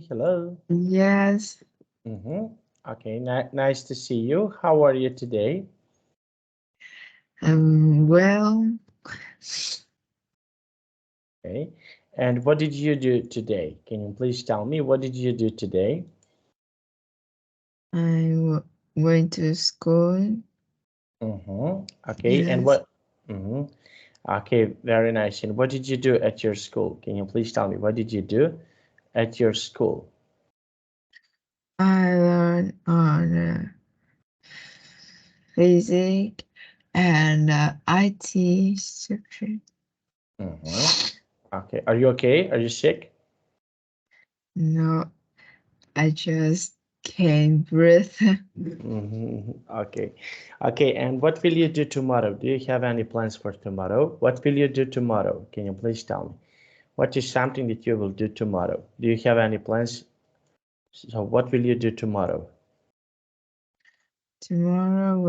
Hello. Yes, Okay, nice to see you. How are you today? well, Okay. And what did you do today? Can you please tell me what did you do today? went to school. Okay, and Yes, what? Mm-hmm. Okay, very nice. And what did you do at your school? Can you please tell me what did you do at your school? I learned on physics and IT subject. Mm-hmm. Okay, are you okay? Are you sick? No, I just can't breathe. Okay. Okay, and what will you do tomorrow? Do you have any plans for tomorrow? What will you do tomorrow? Can you please tell me? What is something that you will do tomorrow? Do you have any plans? So what will you do tomorrow? Tomorrow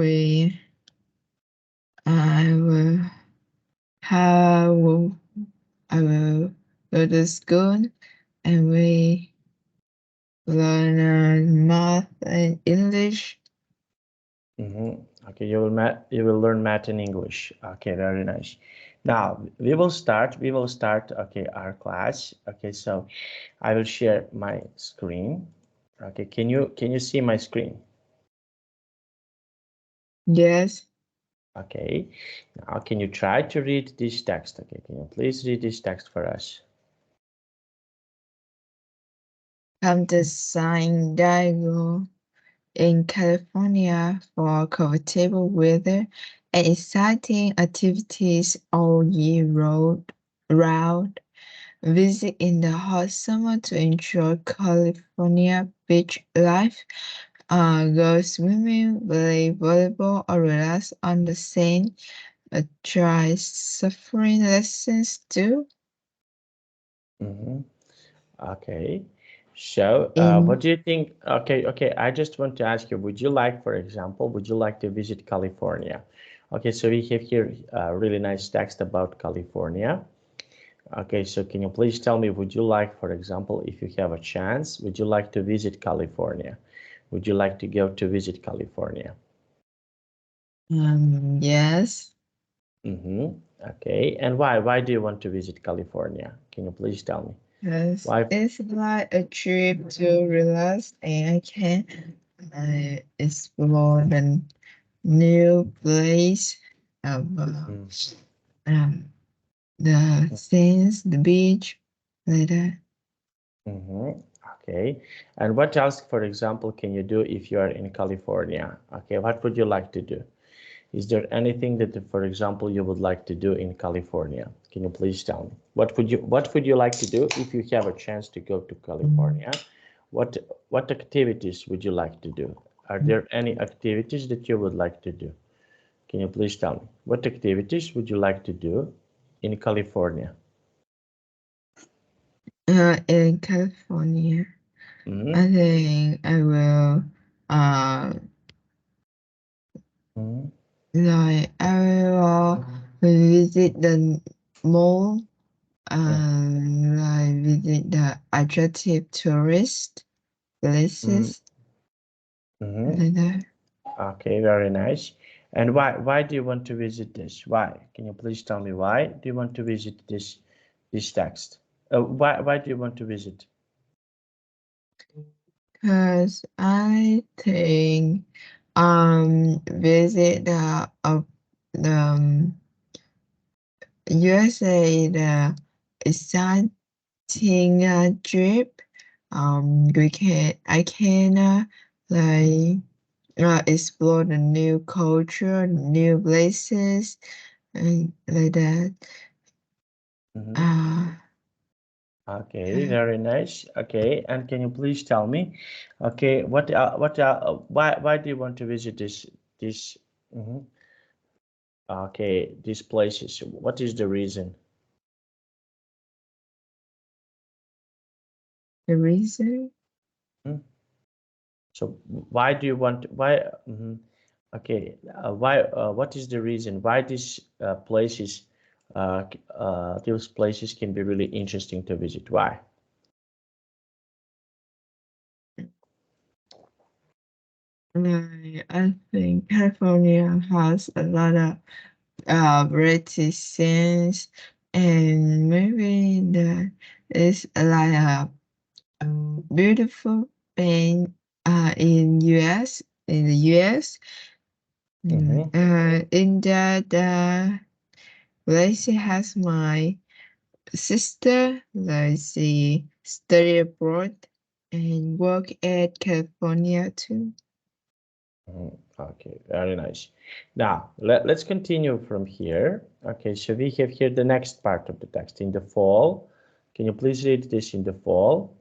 I will have, I will go to school and we learn math and English. Okay, you will learn math and English. Okay, very nice. Now we will start okay our class. Okay, so I will share my screen. Okay, can you see my screen? Yes. Okay, now can you try to read this text? Okay, can you please read this text for us? Come to San Diego in California for comfortable weather and exciting activities all year round. Visit in the hot summer to enjoy California beach life. Go swimming, play volleyball, or relax on the sand. Try suffering lessons too. Mm-hmm. Okay. So, what In do you think? Okay. I just want to ask you, would you like, for example, would you like to visit California? Okay, so we have here a really nice text about California. Okay, so can you please tell me, would you like, for example, if you have a chance, would you like to visit California? Would you like to go to visit California? yes. Mm-hmm. Okay, and why? Why do you want to visit California? Can you please tell me? Yes, Why? it's like a trip to relax and I can explore the new place of Mm. um, the scenes, the beach, like that. Mm-hmm. Okay. And what else, for example, can you do if you are in California? Okay, what would you like to do? Is there anything that, for example, you would like to do in California? Can you please tell me? What would you like to do if you have a chance to go to California? What what activities would you like to do? Are there any activities that you would like to do? Can you please tell me? What activities would you like to do in California? In California, I Mm-hmm. think I will uh Mm-hmm. like I will visit the mall like visit the attractive tourist places Mm-hmm. like that. Okay, very nice. And why do you want to visit this? Why? Can you please tell me why do you want to visit this text? Why do you want to visit? Cause I think visit the USA the exciting trip. We can I can like explore the new culture, new places, and like that. Mm-hmm. Uh, Okay, very nice. Okay, and can you please tell me, okay, why do you want to visit this? Mhm. Okay, these places? What is the reason? the reason Hmm? So why do you want why? Okay, why? What is the reason why these places, those places can be really interesting to visit? Why? I think California has a lot of variety scenes, and maybe there is a lot of beautiful thing in the US. Mm-hmm. In that Malaysia has my sister, like she study abroad and work at California too. Okay, very nice. Now, let's continue from here. Okay, so we have here the next part of the text. In the fall, can you please read this in the fall?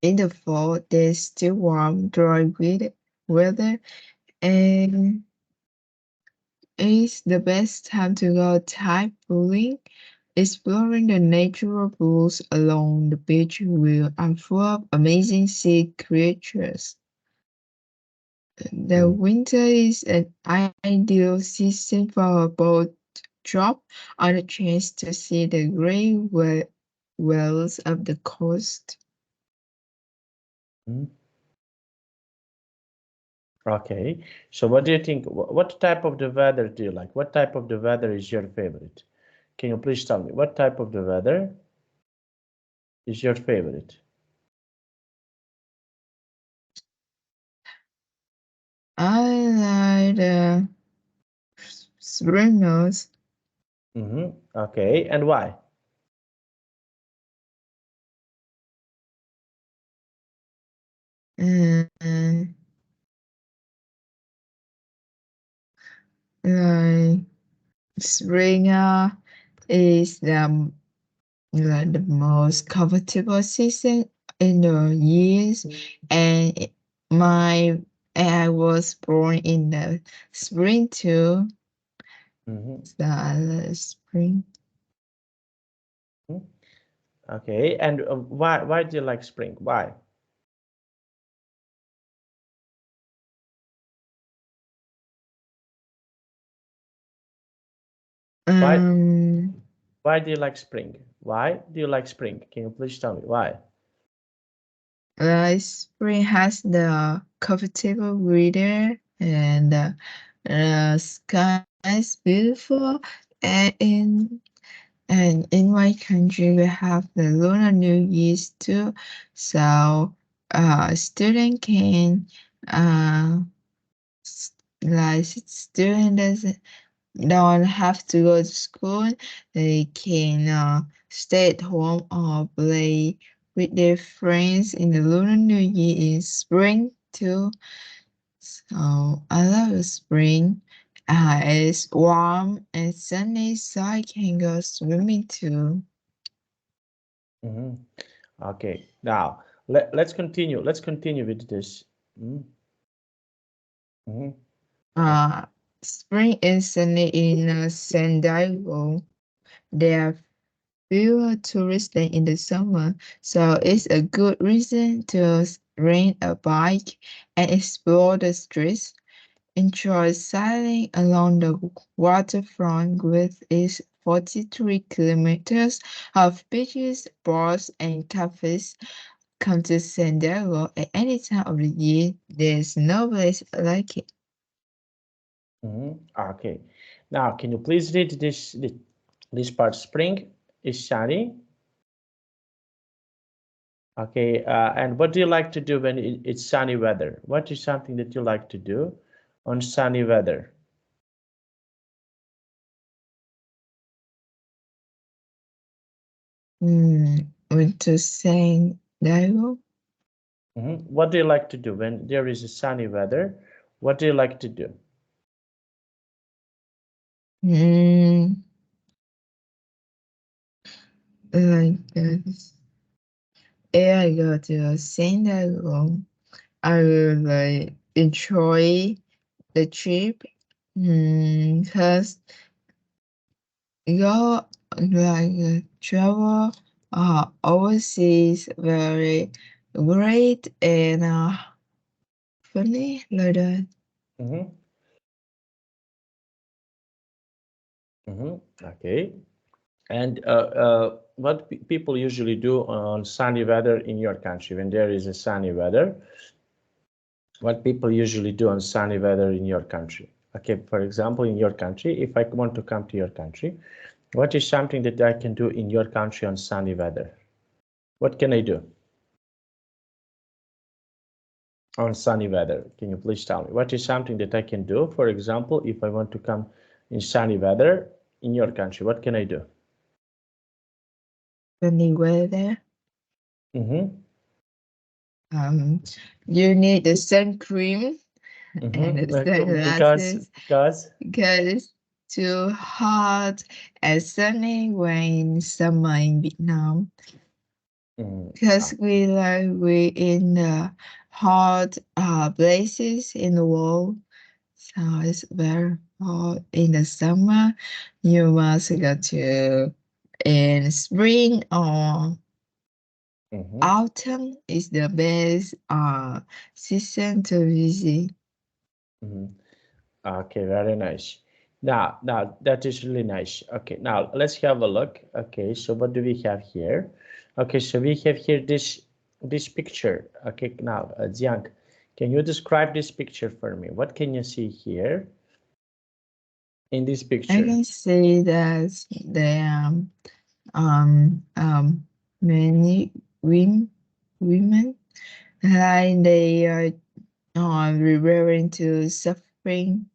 In the fall, there's still warm, dry weather, and it's the best time to go type bowling. Exploring the natural pools along the beach are full of amazing sea creatures. The winter is an ideal season for a boat drop on a chance to see the gray wells of the coast. Okay, so what do you think? What type of the weather do you like? What type of the weather is your favorite? Can you please tell me what type of the weather is your favorite? I like the springers. Okay, and why? And like springer is the most comfortable season in the years, and my I was born in the spring too. So I love spring. Okay, and why do you like spring? Why? Why Um, why do you like spring? Why do you like spring? Can you please tell me why? spring has the comfortable weather and the sky is beautiful, and in my country we have the Lunar New Year's too, so student can uh like student don't have to go to school. They can stay at home or play with their friends in the Lunar New Year in spring too. So I love spring. It's warm and sunny, so I can go swimming too. Okay, now let's continue. Let's continue with this. Uh, Spring is sunny in San Diego. There are fewer tourists than in the summer, so it's a good reason to rent a bike and explore the streets. Enjoy sailing along the waterfront with its 43 kilometers of beaches, bars, and cafes. Come to San Diego at any time of the year. There's no place like it. Okay, now can you please read this part? Spring is sunny. Okay, and what do you like to do when it's sunny weather? What is something that you like to do on sunny weather? Went to San Diego. What do you like to do when there is a sunny weather? What do you like to do? Mm, like this. If I go to San Diego, I will like enjoy the trip. Because go like travel overseas very great and funny like that. Mm-hmm. Mm-hmm. Okay. And what people usually do on sunny weather in your country when there is a sunny weather? What people usually do on sunny weather in your country? Okay, for example, in your country, if I want to come to your country, what is something that I can do in your country on sunny weather? What can I do on sunny weather? Can you please tell me? What is something that I can do? For example, if I want to come in sunny weather in your country, what can I do? Sunny weather. Mm-hmm. You need the sun cream and the sunglasses Because because it's too hot and sunny when summer in Vietnam. Because we in the hot places in the world, so it's very hot in the summer. You must go to in spring or autumn is the best season to visit. Okay, very nice. Now that is really nice. Okay, now let's have a look. Okay, so what do we have here? Okay, so we have here this picture. Okay, now Jiang, can you describe this picture for me? What can you see here in this I picture? can say that there are many women like they are referring to suffering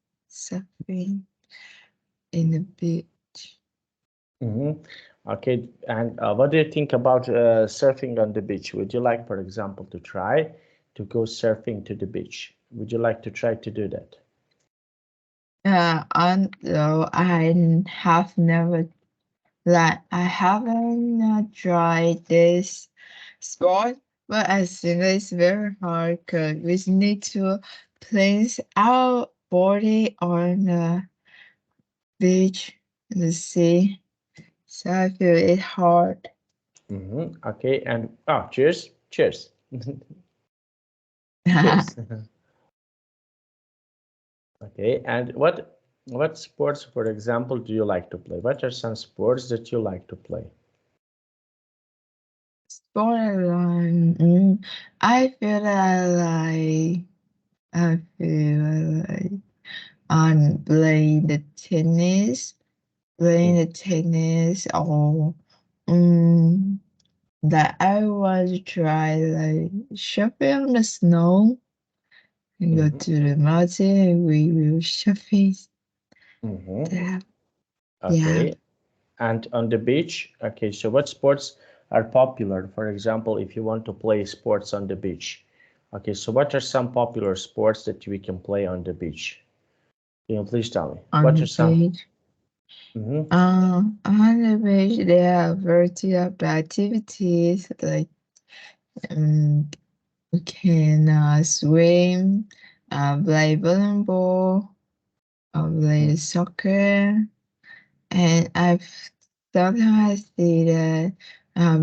in the beach. Okay, and what do you think about surfing on the beach? Would you like, for example, to try to go surfing to the beach? Would you like to try to do that? Although I have never I haven't tried this sport, but I think it's very hard because we need to place our body on the beach in the sea. So I feel it hard. Okay, and cheers, cheers, cheers. Okay, and what sports, for example, do you like to play? What are some sports that you like to play? Sport, I feel like playing the tennis, or that I want to try like shopping on the snow and go to the mountain and we will shopping there. Yeah. Okay, and on the beach, okay, so what sports are popular? For example, if you want to play sports on the beach. Okay, so what are some popular sports that we can play on the beach? Can you please tell me? On What the are some? beach. On the beach there are variety of activities like we can swim, play volleyball, play soccer, and I've sometimes see that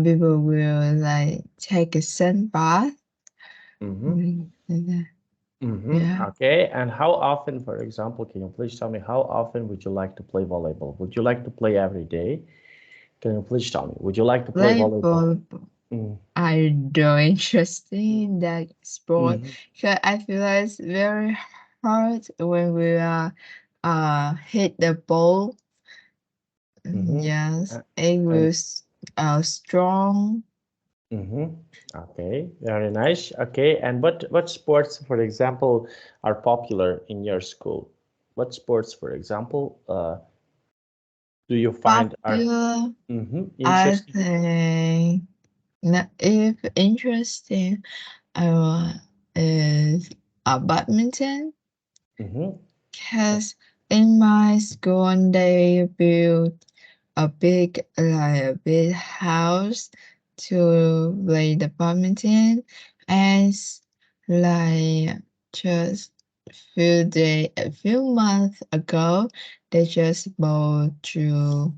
people will like take a sun bath. Yeah, Okay, and how often, for example, can you please tell me how often would you like to play volleyball? Would you like to play every day? Can you please tell me, would you like to play play volleyball? volleyball. I don't interested in that sport because I feel like it's very hard when we hit the ball. Yes, it And was strong. okay, very nice. Okay, and what sports, for example, are popular in your school? What sports, for example, do you find are Popular, I interesting? think. If interesting, is badminton. Because in my school they built a big house to play the badminton, and like just a few months ago they just bought to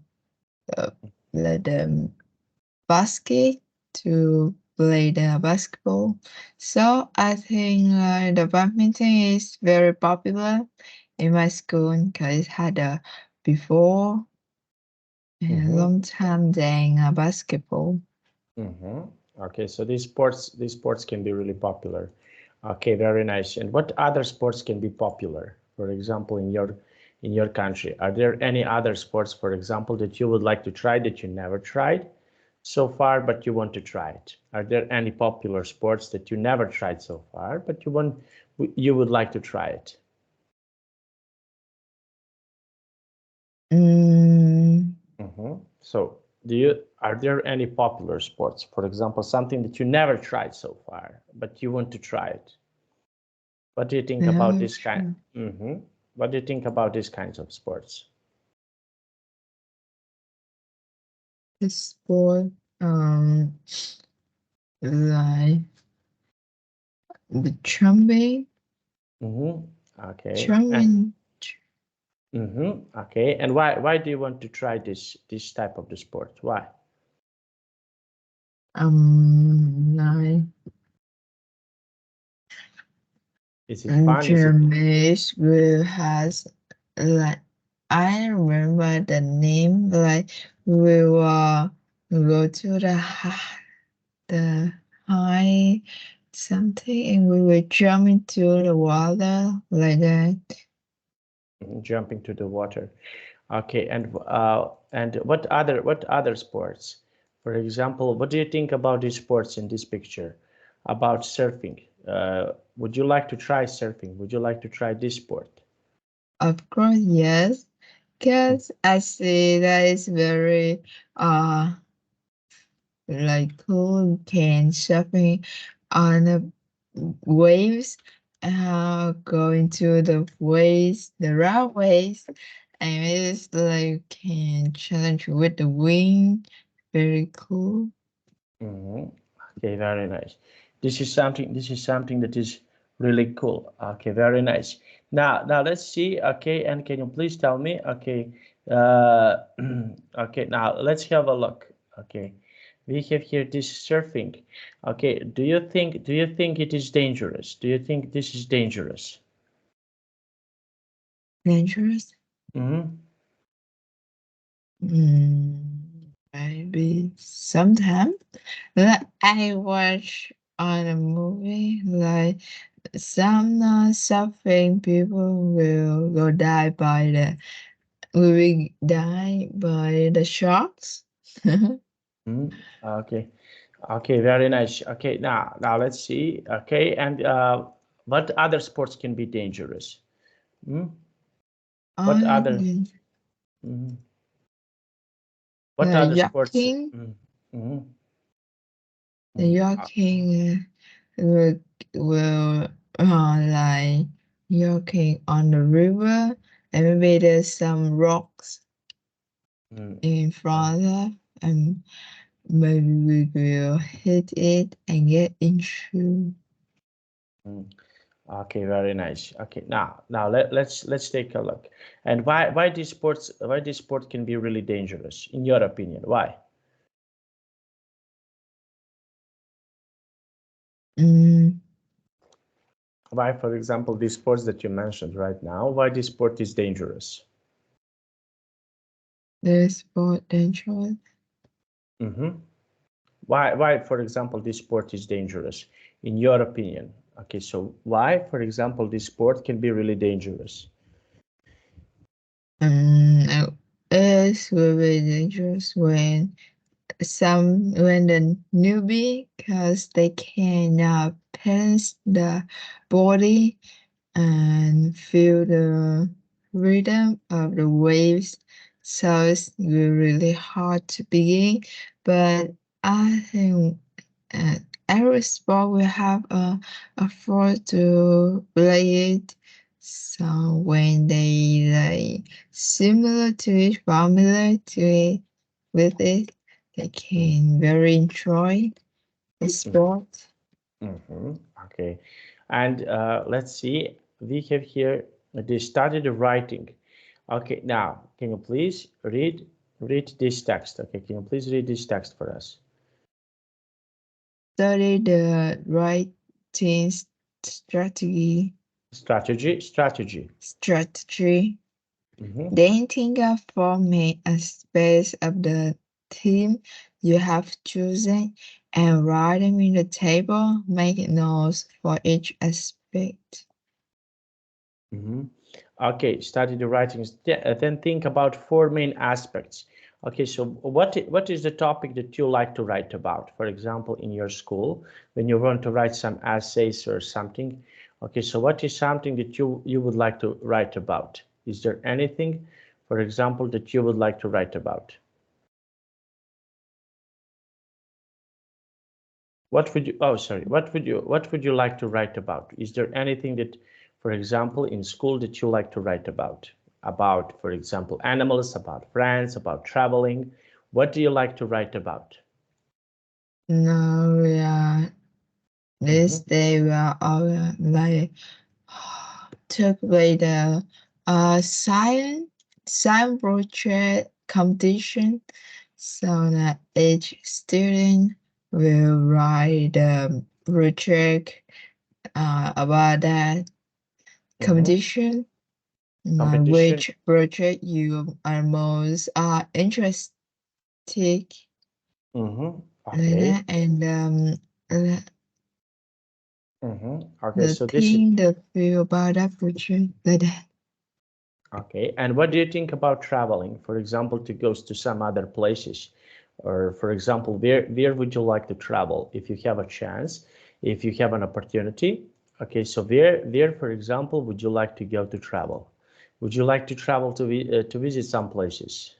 let them basket to play the basketball. So I think the badminton is very popular in my school because it had a before long time than basketball. Okay, so these sports can be really popular. Okay, very nice. And what other sports can be popular? For example, in your country, are there any other sports, for example, that you would like to try that you never tried so far, but you want to try it? Are there any popular sports that you never tried so far, but you would like to try it? So are there any popular sports, for example, something that you never tried so far, but you want to try it? What do you think about this kind? What do you think about these kinds of sports? The sport, like the jumping, Okay. jumping. Okay. And why do you want to try this type of the sport? Why? Like Is it fun? Germany's will has like I remember the name, like we will go to the high something and we will jump into the water like that. Jumping to the water. Okay. And what other sports? For example, what do you think about these sports in this picture? About surfing. Would you like to try surfing? Would you like to try this sport? Of course, yes, because I see that is very like cool, can surfing on the waves, going to the waves, the rough waves, and it's like can challenge with the wind. Very cool. Okay, very nice. This is something that is really cool. Okay, very nice. Now let's see. Okay, and can you please tell me? Okay, okay. Now let's have a look. Okay, we have here this surfing. Okay, do you think it is dangerous? Do you think this is dangerous? Dangerous? Mm-hmm. Maybe sometime. Like I watch on a movie, like some suffering people will die by the sharks. Okay. Okay, very nice. Okay, now let's see. Okay, and what other sports can be dangerous? Hmm? What other Um, mhm. What other sports? Yachting, Mhm, the mhm. yachting will like yachting on the river, and maybe there's some rocks Mm, in uh, front of, and maybe we will hit it and get into. mm. Okay, very nice. Okay, now let's take a look. And why this sport can be really dangerous in your opinion? Why? Mm, Why, for example, these sports that you mentioned right now, why this sport is dangerous? the sport dangerous. Mm-hmm. Why, for example, this sport is dangerous, in your opinion? Okay, so why, for example, this sport can be really dangerous? It's very dangerous when the newbie, because they cannot balance the body and feel the rhythm of the waves, so it's really hard to begin. But I think uh, every sport will have a floor to play it. So when they like similar to it, familiar to it with it, they can very enjoy the sport. Okay, and let's see, we have here, they started writing. Okay, now, can you please read this text? Okay, can you please read this text for us? Study the writing strategy. Strategy. Strategy. Then think of forming a space of the theme you have chosen and write them in the table. Make notes for each aspect. Okay, study the writings. Then think about four main aspects. Okay, so what is the topic that you like to write about? For example, in your school, when you want to write some essays or something. Okay, so what is something that you would like to write about? Is there anything, for example, that you would like to write about? What would you, oh, sorry, what would you like to write about? Is there anything that, for example, in school that you like to write about? About, for example, animals, about friends, about traveling. What do you like to write about? Now, yeah, this day we are all like took away the science project competition, so that each student will write the project about that competition. Competition. Which project you are most interested in Okay. that, and Okay, the so this is, thing the feel about that project like that. okay. And what do you think about traveling? For example, to go to some other places, or for example, where would you like to travel if you have a chance, if you have an opportunity? Okay, so where, for example, would you like to go to travel? Would you like to travel to visit some places?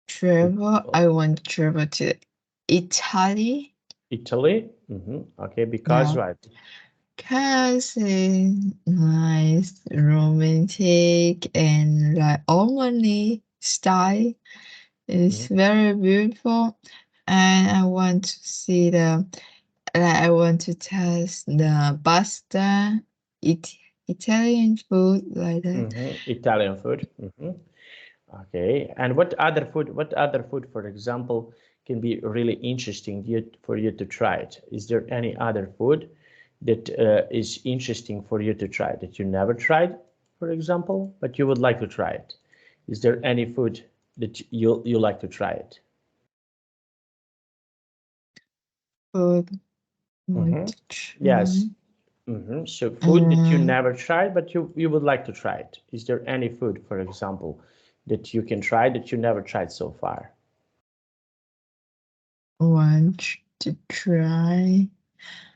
Travel, I want to travel to Italy. Italy? Okay, because Yeah, right. cause it's nice, romantic, and like Omani style. It's very beautiful, and I want to see I want to test the pasta, it, Italian food like that. Italian food. Okay, and what other food? What other food, for example, can be really interesting for you to try it? Is there any other food that is interesting for you to try that you never tried, for example, but you would like to try it? Is there any food that you like to try it? Food, want Mm-hmm. to try. Yes. So food that you Um, never tried, but you would like to try it. Is there any food, for example, that you can try that you never tried so far? want to try.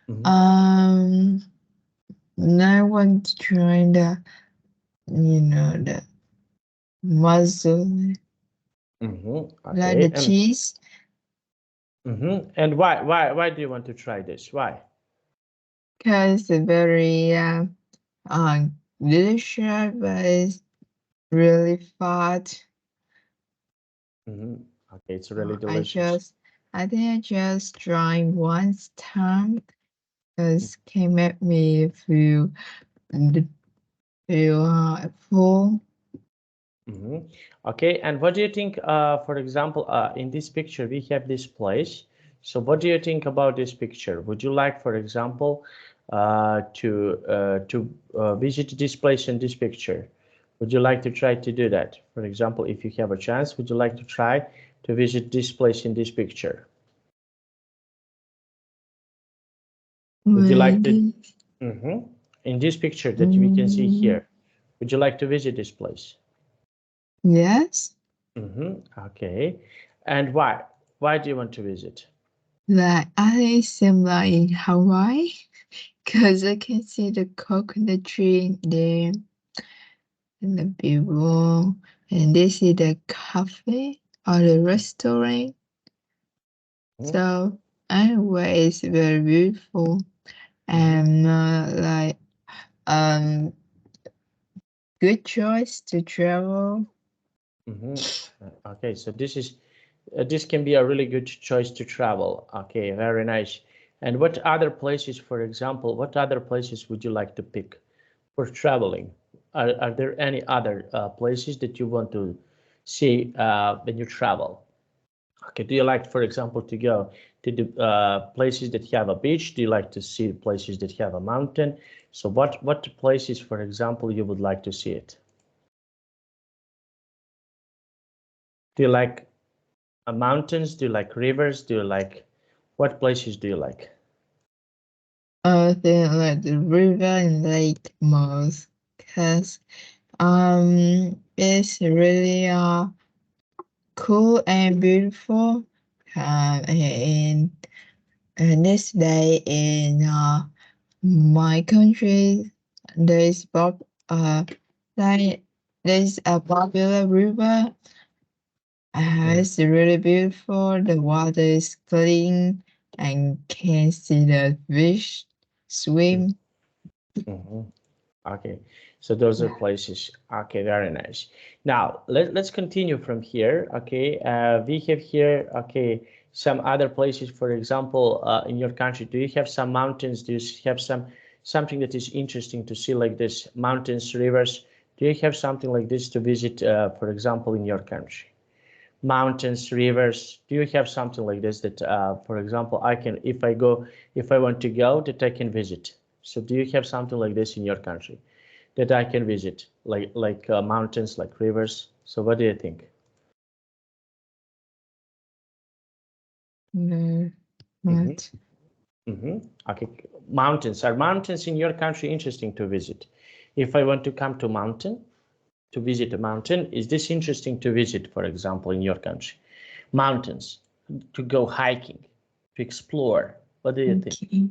Mm-hmm. Um, and I want to try the muzzle, like Okay. the cheese, And why do you want to try this? Why? because it's very uh, delicious, but it's really fat. Okay, it's really Uh, delicious. I think I just tried once time because came at me feel full. Okay, and what do you think, for example, in this picture, we have this place. So what do you think about this picture? Would you like, for example, to visit this place in this picture? Would you like to try to do that? For example, if you have a chance, would you like to try to visit this place in this picture? Would you like to, Maybe. in this picture that we can see Mm, here, would you like to visit this place? yes, Okay. And why? Why do you want to visit? like I similar in Hawaii because I can see the coconut tree there and the people, and this is the cafe or the restaurant. So anyway, it's very beautiful and um good choice to travel. Okay, so this can be a really good choice to travel. Okay, very nice. And what other places, for example, what other places would you like to pick for traveling? Are there any other places that you want to see when you travel? Okay, do you like, for example, to go to the places that have a beach? Do you like to see places that have a mountain? So what places, for example, you would like to see it? Do you like mountains? Do you like rivers? Do you like, what places do you like? I think like the river and lake most, cause it's really cool and beautiful. And this day in my country, there's like there's a popular river. It's really beautiful. The water is clean and can see the fish swim. Mhm. Okay, so those are places. Okay, very nice. Now let's continue from here. Okay, we have here, okay, some other places. For example, in your country, do you have some mountains? Do you have something that is interesting to see, like this, mountains, rivers? Do you have something like this to visit, for example, in your country? Mountains, rivers. Do you have something like this that, for example, I can, if I want to go, that I can visit? So do you have something like this in your country that I can visit, like mountains, like rivers? So what do you think? No, Mm-hmm. not. Mm-hmm. Okay, mountains. Are mountains in your country interesting to visit? If I want to come to visit a mountain, is this interesting to visit, for example, in your country? Mountains, to go hiking, to explore. What do you think? Okay.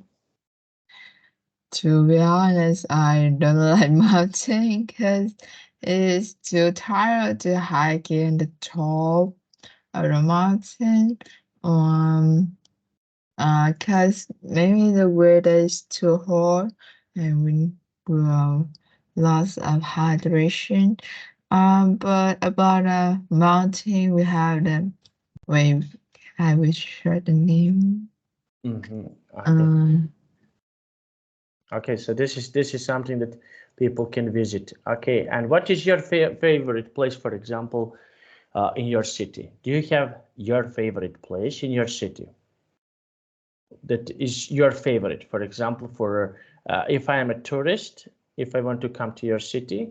To be honest, I don't like mountain because it's too tired to hike in the top of the mountain. Um, cause maybe the weather is too hot and we will loss of hydration. But about a mountain, we have the wave. I will share the name. Mm-hmm. Okay. Um, Okay. So this is something that people can visit. Okay. And what is your favorite place, for example, in your city? Do you have your favorite place in your city that is your favorite? For example, for if I am a tourist, if I want to come to your city,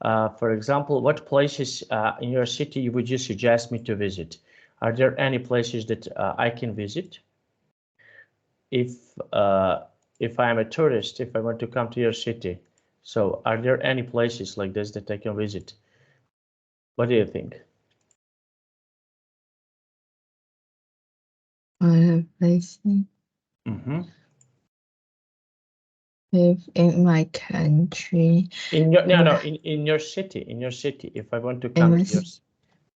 for example, what places in your city would you suggest me to visit? Are there any places that I can visit? If if I'm a tourist, if I want to come to your city, so are there any places like this that I can visit? What do you think? other places. Mm-hmm. Live in my country. In your no We no in your city, if I want to in come my to your s-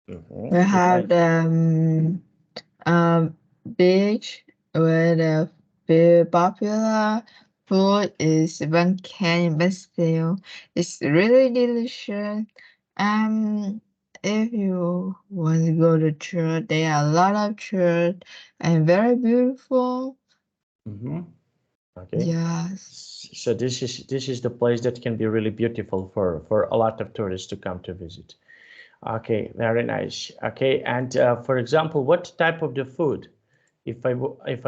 we mm-hmm. If I have beach where the very popular food is bancan basil. It's really delicious. Um, if you want to go to church, there are a lot of church and very beautiful. mm-hmm. Okay, Yes. so this is the place that can be really beautiful for a lot of tourists to come to visit. Okay, very nice. Okay, and for example, what type of the food, if I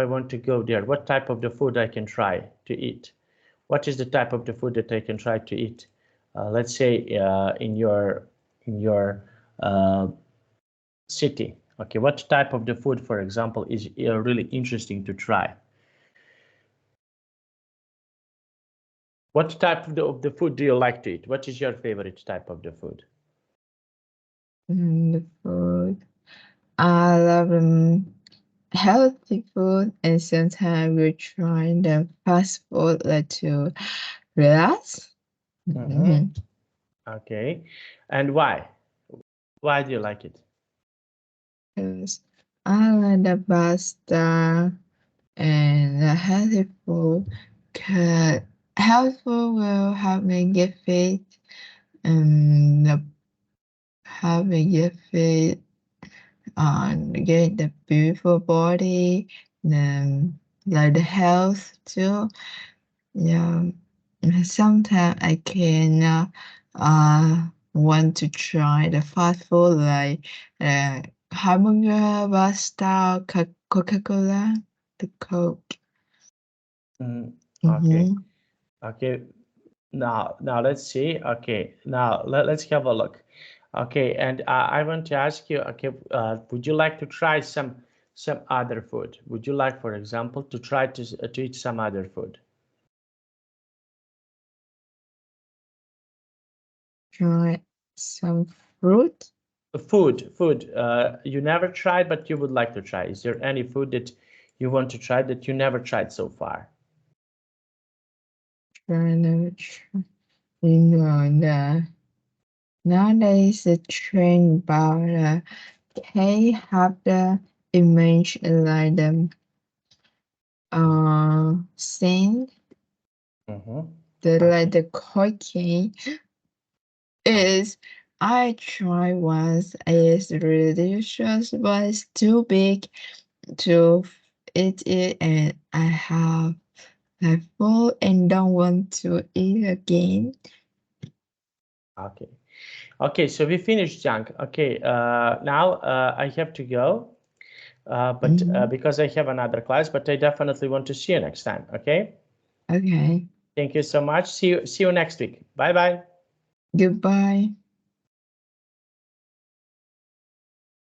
want to go there, what type of the food I can try to eat? What is the type of the food that I can try to eat? Let's say in your uh, city. Okay, what type of the food, for example, is really interesting to try? What type of the food do you like to eat? What is your favorite type of the food? The food. I love healthy food, and sometimes we try the fast food like to relax. Mm-hmm. Mhm. Okay, and why? Why do you like it? Because I like the pasta and the healthy food. Cause healthy food will help me get fit and help me get fit and get the beautiful body, and like the health too. Yeah, sometimes I can want to try the fast food like hamburger, pasta, Coca-Cola, the Coke. Mm, okay, Mm-hmm. okay. Now let's see. Okay, now let's have a look. Okay, and I want to ask you, okay, would you like to try some other food? Would you like, for example, to try to eat some other food? Try some fruit. Food. You never tried, but you would like to try. Is there any food that you want to try that you never tried so far? You know, nowadays the trend about they have the image like the scene like the cookie is I try once it's really delicious but it's too big to eat it and I have full and don't want to eat again. Okay, so we finished, Jiang. Okay, now I have to go, but because I have another class, but I definitely want to see you next time. Okay. Okay. Thank you so much. See you next week. Bye bye. Goodbye.